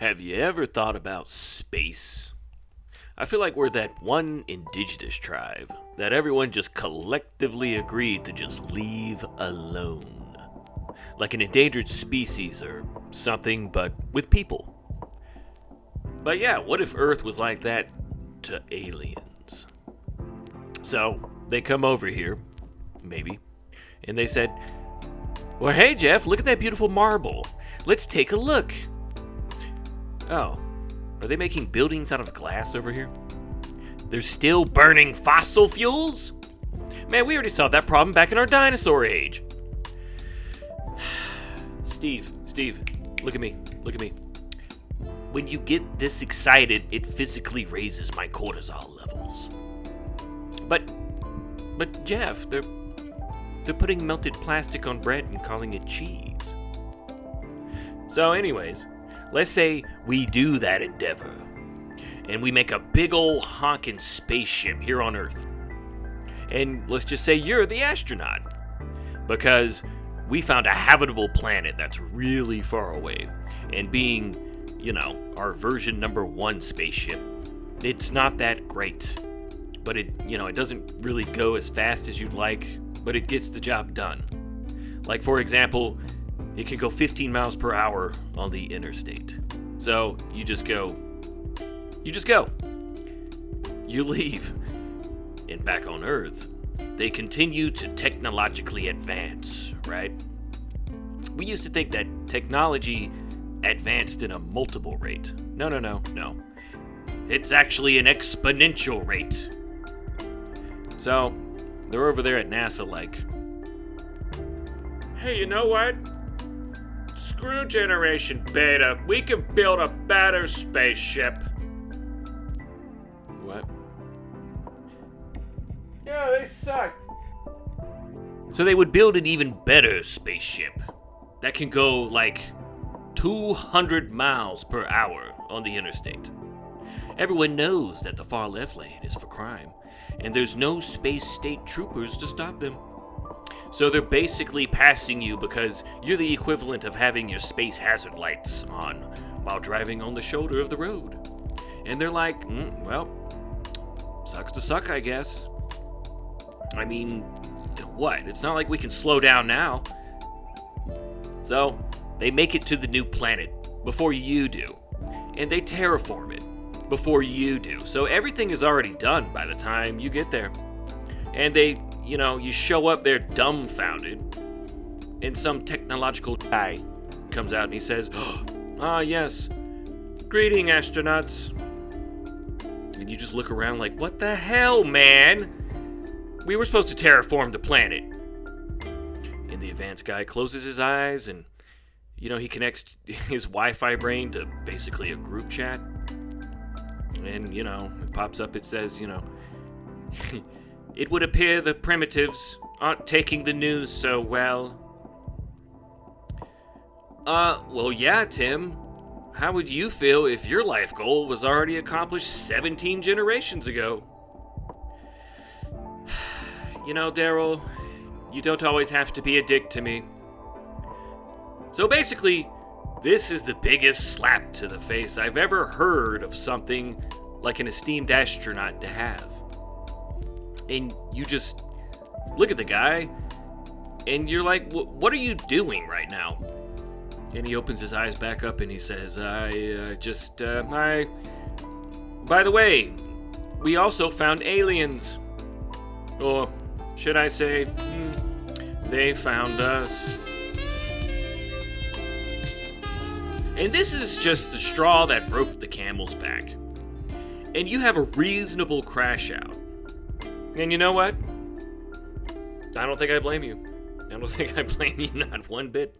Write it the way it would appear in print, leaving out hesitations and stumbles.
Have you ever thought about space? I feel like we're that one indigenous tribe that everyone just collectively agreed to just leave alone. Like an endangered species or something, but with people. But yeah, what if Earth was like that to aliens? So, they come over here, maybe, and they said, well, hey Jeff, look at that beautiful marble. Let's take a look. Oh, are they making buildings out of glass over here? They're still burning fossil fuels? Man, we already solved that problem back in our dinosaur age. Steve, look at me. When you get this excited, it physically raises my cortisol levels. But Jeff, they're putting melted plastic on bread and calling it cheese. So anyways, let's say we do that endeavor, and we make a big ol' honkin' spaceship here on Earth. And let's just say you're the astronaut, because we found a habitable planet that's really far away. And being, our version number 1 spaceship, it's not that great. But it doesn't really go as fast as you'd like, but it gets the job done. Like, for example, it can go 15 miles per hour on the interstate. So you just go. You leave. And back on Earth, they continue to technologically advance, right? We used to think that technology advanced in a multiple rate. No. It's actually an exponential rate. So, they're over there at NASA like, hey, you know what? Screw Generation Beta. We can build a better spaceship. What? Yeah, they suck. So they would build an even better spaceship that can go like 200 miles per hour on the interstate. Everyone knows that the far left lane is for crime, and there's no space state troopers to stop them. So they're basically passing you because you're the equivalent of having your space hazard lights on while driving on the shoulder of the road. And they're like, well, sucks to suck, I guess. I mean, what? It's not like we can slow down now. So they make it to the new planet before you do. And they terraform it before you do. So everything is already done by the time you get there. And they, you show up there dumbfounded, and some technological guy comes out and he says, yes, greeting astronauts. And you just look around like, what the hell, man? We were supposed to terraform the planet. And the advanced guy closes his eyes and, he connects his Wi-Fi brain to basically a group chat. And, it pops up, it says, it would appear the primitives aren't taking the news so well. Well, yeah, Tim. How would you feel if your life goal was already accomplished 17 generations ago? Daryl, you don't always have to be a dick to me. So basically, this is the biggest slap to the face I've ever heard of something like an esteemed astronaut to have. And you just look at the guy, and you're like, what are you doing right now? And he opens his eyes back up and he says, by the way, we also found aliens. Or should I say, they found us. And this is just the straw that broke the camel's back. And you have a reasonable crash out. And you know what? I don't think I blame you. I don't think I blame you, not one bit.